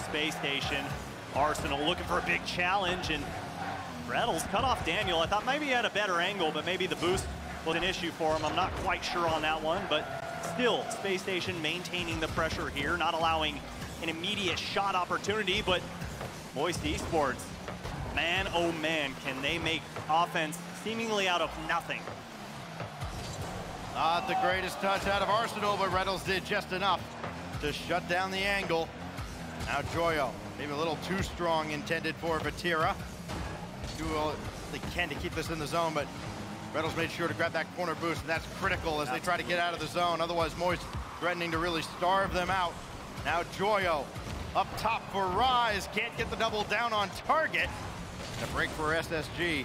Space Station. Arsenal looking for a big challenge, and Reynolds cut off Daniel. I thought maybe he had a better angle, but maybe the boost was an issue for him. I'm not quite sure on that one, but still, Space Station maintaining the pressure here, not allowing an immediate shot opportunity, but Moist Esports, man, oh man, can they make offense seemingly out of nothing. Not the greatest touch out of Arsenal, but Reynolds did just enough to shut down the angle. Now Joyo, maybe a little too strong, intended for Vatira. Do all they can to keep this in the zone, but Reynolds made sure to grab that corner boost, and that's critical as they try to get out of the zone. Otherwise, Moist threatening to really starve them out. Now Joyo up top for Rise, can't get the double down on target. And a break for SSG.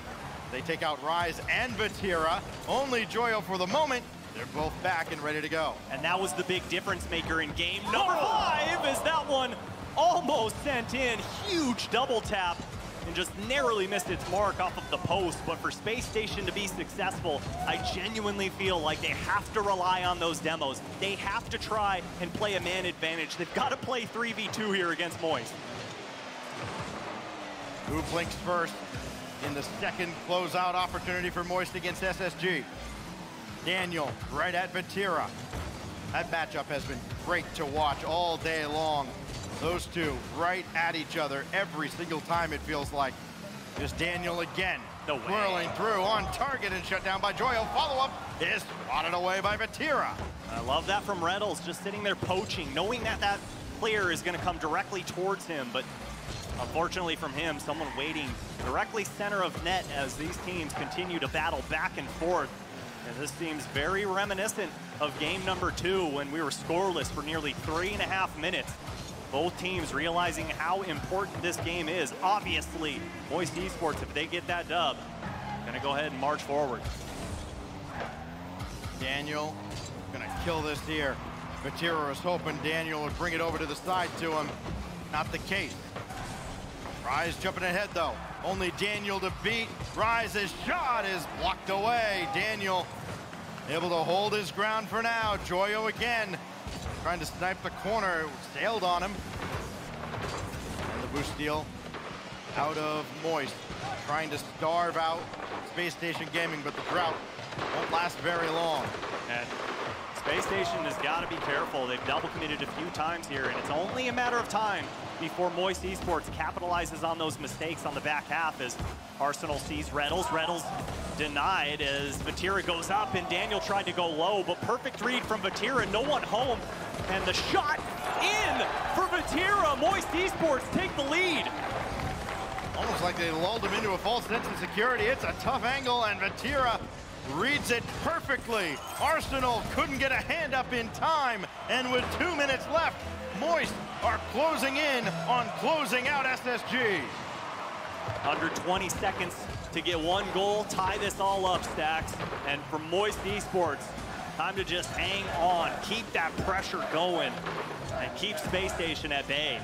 They take out Rise and Vatira. Only Joyo for the moment. They're both back and ready to go. And that was the big difference maker in game number 5, as that one almost sent in. Huge double tap and just narrowly missed its mark off of the post. But for Space Station to be successful, I genuinely feel like they have to rely on those demos. They have to try and play a man advantage. They've got to play 3v2 here against Moist. Who blinks first in the second closeout opportunity for Moist against SSG? Daniel right at Vatira. That matchup has been great to watch all day long. Those two right at each other every single time, it feels like. Just Daniel again, whirling through on target and shut down by Joyo. Follow-up is spotted away by Vatira. I love that from Reynolds, just sitting there poaching, knowing that that player is going to come directly towards him, but unfortunately from him, someone waiting directly center of net as these teams continue to battle back and forth. And this seems very reminiscent of game number 2 when we were scoreless for nearly 3.5 minutes. Both teams realizing how important this game is. Obviously, Moist Esports, if they get that dub, gonna go ahead and march forward. Daniel gonna kill this here. Vatira was hoping Daniel would bring it over to the side to him. Not the case. Rise jumping ahead though. Only Daniel to beat. Rise's shot is blocked away. Daniel able to hold his ground for now. Joyo again trying to snipe the corner. Sailed on him. And the boost steal out of Moist. Trying to starve out Space Station Gaming, but the drought won't last very long. And Space Station has got to be careful. They've double committed a few times here, and it's only a matter of time before Moist Esports capitalizes on those mistakes on the back half as Arsenal sees Reynolds. Reynolds denied as Vatira goes up, and Daniel tried to go low, but perfect read from Vatira, no one home, and the shot in for Vatira. Moist Esports take the lead. Almost like they lulled him into a false sense of security. It's a tough angle, and Vatira reads it perfectly. Arsenal couldn't get a hand up in time, and with 2 minutes left, Moist are closing in on closing out SSG. Under 20 seconds to get 1 goal, tie this all up, Stacks. And for Moist Esports, time to just hang on, keep that pressure going, and keep Space Station at bay.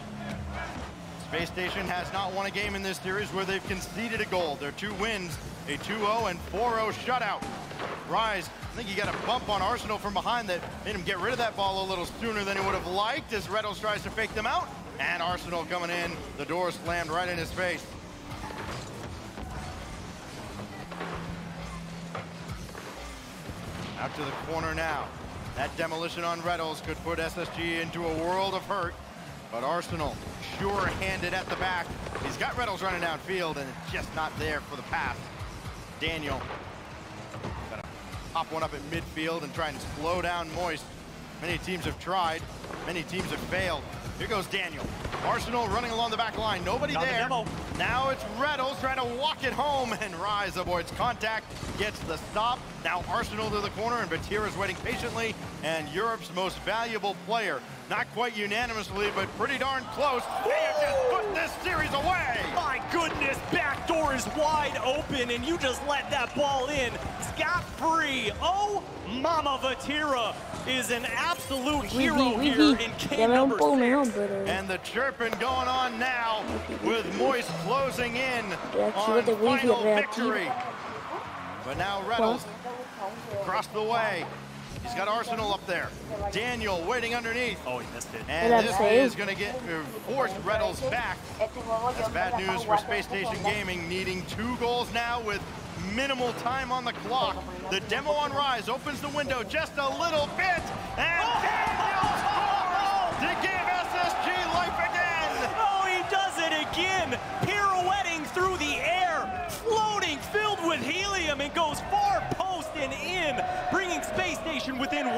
Space Station has not won a game in this series where they've conceded a goal. Their 2 wins, a 2-0 and 4-0 shutout. Rise, I think he got a bump on Arsenal from behind that made him get rid of that ball a little sooner than he would have liked as Reynolds tries to fake them out. And Arsenal coming in, the door slammed right in his face. Out to the corner now. That demolition on Reynolds could put SSG into a world of hurt. But Arsenal sure-handed at the back. He's got Reynolds running downfield, and it's just not there for the pass. Daniel gotta pop one up at midfield and try and slow down Moist. Many teams have tried. Many teams have failed. Here goes Daniel. Arsenal running along the back line. Nobody there. Now it's Reynolds trying to walk it home, and Rise avoids contact, gets the stop. Now Arsenal to the corner, and Vatira's waiting patiently, and Europe's most valuable player. Not quite unanimously, but pretty darn close. They have just put this series away. My goodness, back door is wide open, and you just let that ball in scot-free. Oh, Mama Vatira is an absolute hero here in game number 6. And the chirping going on now with Moist closing in on final victory. But now Reynolds across the way. He's got Arsenal up there. Daniel waiting underneath. Oh, he missed it. And this is going to get force Reddles back. That's bad news for Space Station Gaming, needing 2 goals now with minimal time on the clock. The demo on Rise opens the window just a little bit, and Daniel scores to give SSG life again. Oh, he does it again, pirouetting through the air, floating, filled with helium, and goes far post and in, bringing Space Station within 1.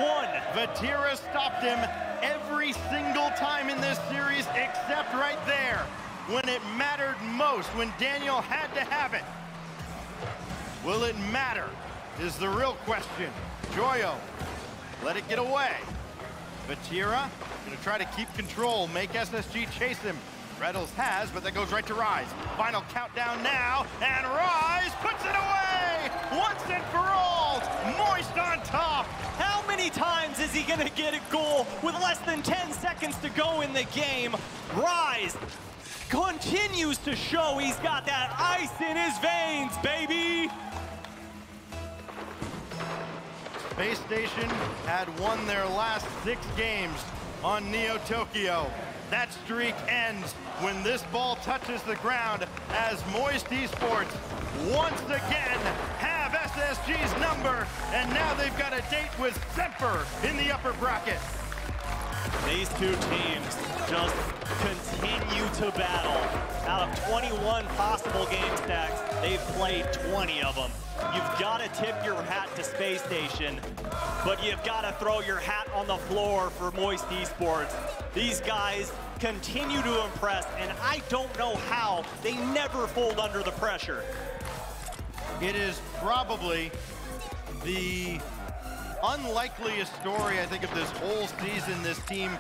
Vatira stopped him every single time in this series except right there, when it mattered most, when Daniel had to have it. Will it matter, is the real question. Joyo, let it get away. Vatira gonna try to keep control, make SSG chase him. Reddles has, but that goes right to Rise. Final countdown now, and Rise puts it away! Once and for all, Moist on top! How many times is he gonna get a goal with less than 10 seconds to go in the game? Rise continues to show he's got that ice in his veins, baby! Space Station had won their last 6 games on Neo Tokyo. That streak ends when this ball touches the ground as Moist Esports once again have SSG's number, and now they've got a date with Semper in the upper bracket. These 2 teams just continue to battle. Out of 21 possible game stacks, they've played 20 of them. You've got to tip your hat to Space Station, but you've got to throw your hat on the floor for Moist Esports. These guys continue to impress, and I don't know how they never fold under the pressure. It is probably the unlikeliest story, I think, of this whole season, this team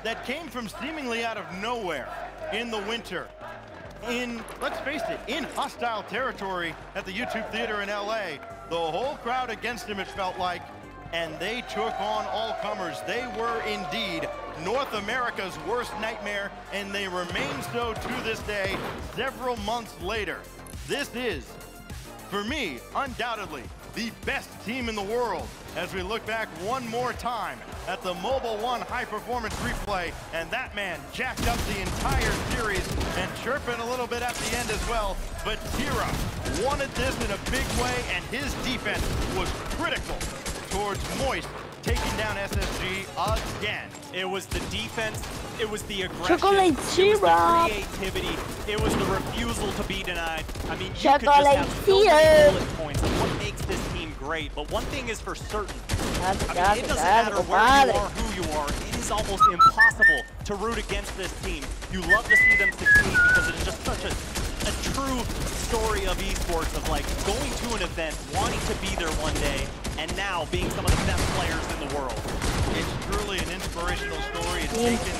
that came from seemingly out of nowhere in the winter. In, let's face it, in hostile territory at the YouTube Theater in LA. The whole crowd against him, it felt like, and they took on all comers. They were indeed North America's worst nightmare, and they remain so to this day, several months later. This is, for me, undoubtedly, the best team in the world as we look back one more time at the Mobile One High Performance replay, and that man jacked up the entire series and chirping a little bit at the end as well. But Tira wanted this in a big way, and his defense was critical towards Moist taking down SSG again. It was the defense, it was the aggression, Chocolate it was the creativity, it was the refusal to be denied. I mean, you could just have so many bullet points of what makes this team great, but one thing is for certain. I mean, it doesn't matter where you are, who you are, it is almost impossible to root against this team. You love to see them succeed because it's just such a true story of esports, of like going to an event, wanting to be there one day, and now being some of the best players in the world. It's truly an inspirational story. It's taken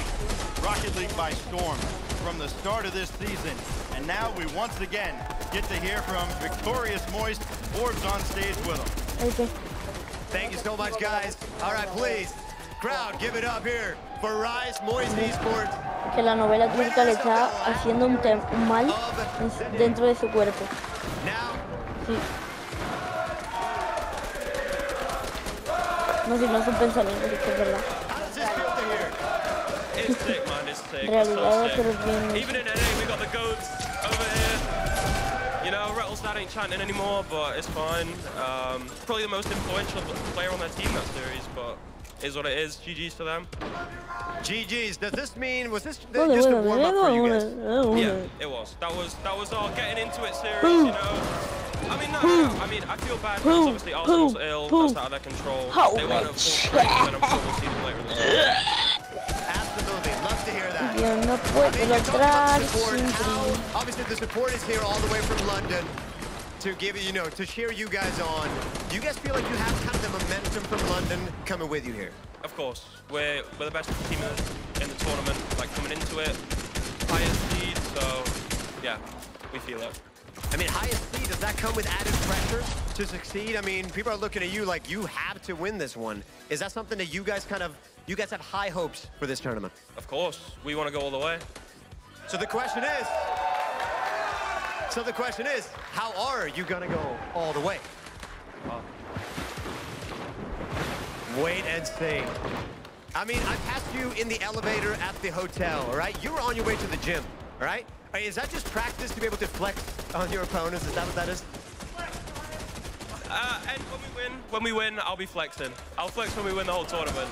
Rocket League by storm from the start of this season. And now we once again get to hear from victorious Moist. Forbes on stage with him. Okay. Thank you so much, guys. All right, please, crowd, give it up here for Rise Moist Esports. Que la novela turca le está haciendo un mal dentro de su cuerpo. Sí. No, si no es un pensamiento, es verdad. It's sick, man. It's sick. Realidad, It's so sick. Even in NA, we got the goats over here. You know, Rattlesnad ain't chanting anymore, but it's fine. Probably the most influential player on their team that series, but is what it is. GG's to them. GG's. Does this mean, was this just a warm up for you guys? Yeah, it was. That was our getting into it series, you know. I mean, no, I mean, I feel bad because obviously Arsenal's ill, that's out of their control. They weren't at full strength, and I'm sure we'll see them later in the season. Absolutely, love to hear that. Yo no puedo atrás. Obviously, the support is here all the way from London to give you know, to cheer you guys on. Do you guys feel like you have kind of the momentum from London coming with you here? Of course, we're the best team in the tournament, like coming into it, highest seed, so yeah, we feel it. I mean, highest seed, does that come with added pressure to succeed? I mean, people are looking at you like you have to win this one. Is that something that you guys have high hopes for this tournament? Of course, we want to go all the way. So the question is, how are you gonna go all the way? Wait and see. I mean, I passed you in the elevator at the hotel, all right? You were on your way to the gym, all right? Is that just practice to be able to flex on your opponents? Is that what that is? And when we win, I'll be flexing. I'll flex when we win the whole tournament.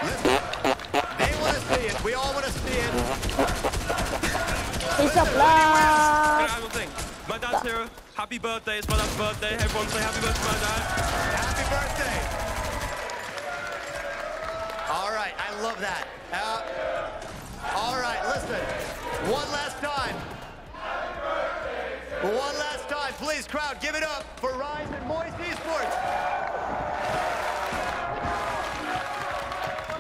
Listen, they want to see it. We all want to see it. It's a blast. I don't think. My dad's here. Happy birthday. It's my dad's birthday. Everyone say happy birthday to my dad. Happy birthday. All right, I love that. All right, listen. One last time. One last time. Please, crowd, give it up for Rise and Moist Esports.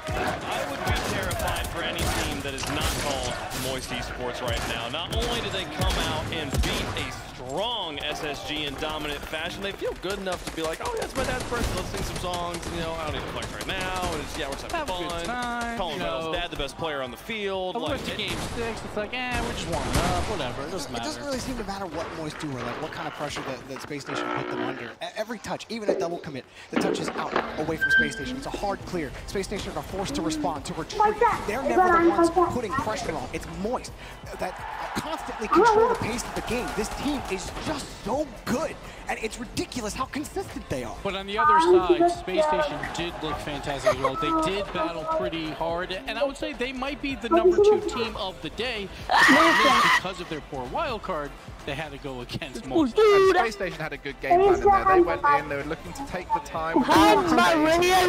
I would be terrified for any team that is not called Moist Esports right now. Not only did they come out and beat a strong SSG in dominant fashion, they feel good enough to be like, oh, that's my dad's birthday, let's sing some songs. You know, I don't even flex right now. And it's, yeah, we're just having fun. A good time, Calling Reynolds' dad the best player on the field. Like, to game 6, it's like, we're just warming up, whatever. It doesn't matter. It doesn't really seem to matter what Moist do or like what kind of pressure that Space Station put them under. Every touch, even a double commit, the touch is out away from Space Station. It's a hard clear. Space Station are forced to respond, to retreat. They're never the ones putting pressure on. It's Moist that constantly control the pace of the game. This team is just so good, and it's ridiculous how consistent they are. But on the other side, Space Station did look fantastic as well. They did battle pretty hard, and I would say they might be the #2 team of the day. Because of their poor wild card, they had to go against Moist. And Space Station had a good game plan in there. They went in, they were looking to take the time, and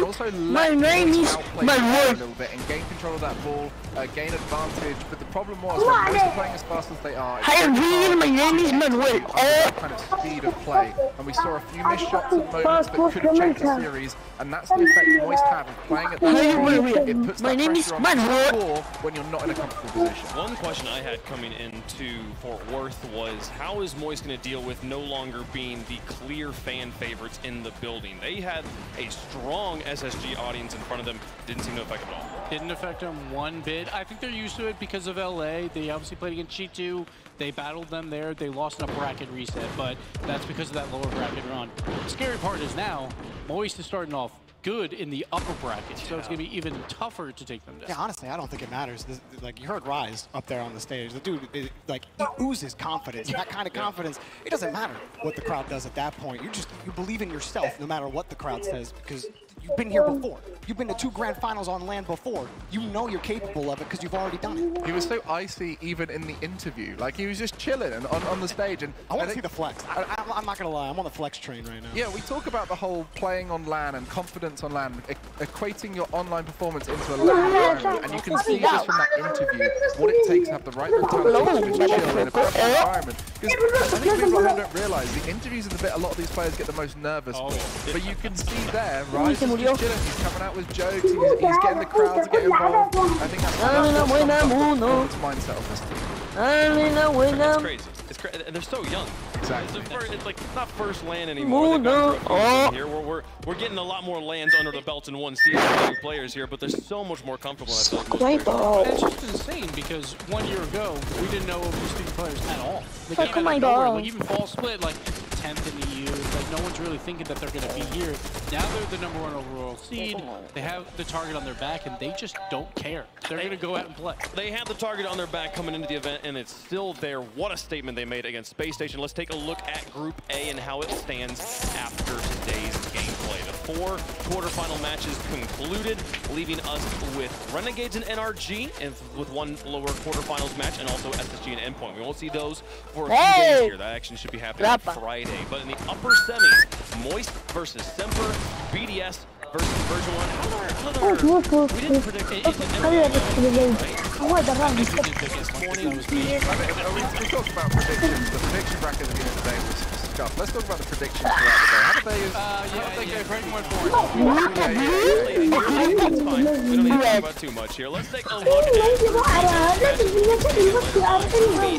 also let Moist outplay a little bit and gain control of that ball, gain advantage. But the problem was when Moist are playing as fast as they are, My name is Manuel. kind of speed of play, and we saw a few missed shots and moments that could have changed the series, and that's the effect Moist have of playing at this speed. It puts that pressure on the score when you're not in a comfortable position. One question I had coming into Fort Worth was, how is Moist going to deal with no longer being the clear fan favorites in the building? They had a strong SSG audience in front of them. Didn't seem to affect them at all. Didn't affect them one bit. I think they're used to it because of LA. They obviously played against G2. They battled them there. They lost in a bracket reset, but that's because of that lower bracket run. The scary part is now, Moist is starting off good in the upper bracket, so it's going to be even tougher to take them down. Yeah, honestly, I don't think it matters. Like, you heard Rise up there on the stage. The dude, he oozes confidence. That kind of confidence, it doesn't matter what the crowd does at that point. You believe in yourself no matter what the crowd says, because you've been here before. You've been to 2 grand finals on LAN before. You know you're capable of it because you've already done it. He was so icy even in the interview. Like, he was just chilling and on the stage. And I want to see the flex. I'm not going to lie. I'm on the flex train right now. Yeah, we talk about the whole playing on LAN and confidence on LAN, equating your online performance into a LAN environment. And you can see just from that interview what it takes to have the right mentality to chill in a pressure environment. Because I think people at home don't realize the interviews are the bit a lot of these players get the most nervous for. But you can see there, right? He's chilling. He's coming out with jokes. He's getting the crowd to get involved. I think that's the mindset of this team. It's crazy. It's crazy. And they're so young. Exactly. It's like not first LAN anymore. Here we're getting a lot more LANs under the belt in one season for new players here, but they're so much more comfortable. It's just insane because 1 year ago we didn't know these 3 players at all. They came out of nowhere, like even Fall Split, like 10th in the EU. Like no one's really thinking that they're going to be here. Now they're the #1 overall seed. They have the target on their back, and they just don't care. They're going to go out and play. They have the target on their back coming into the event, and it's still there. What a statement they made against Space Station. Let's take a look at Group A and how it stands after today's gameplay. The 4 quarterfinal matches concluded, leaving us with Renegades and NRG, and with 1 lower quarterfinals match, and also SSG and Endpoint. We won't see those for a few days here. That action should be happening on Friday. But in the upper semis, Moist versus Semper, BDS versus Version 1. We didn't predict it. We talked about predictions. The prediction bracket at the end of the day was scuffed. Let's talk about the predictions throughout the day. How did they go? Breaking 1 forward. That's fine. We don't need to talk about too much here. Let's take a look at it.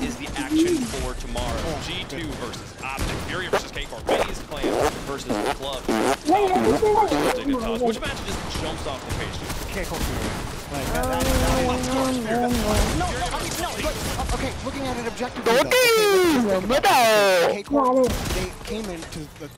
Is the action for tomorrow. G2 versus Optic. Fury versus K-Corp. Maze Clan versus the Club. Which match just jumps off the page? K-Corp. Okay, looking at it objectively, K-Corp, they came into the...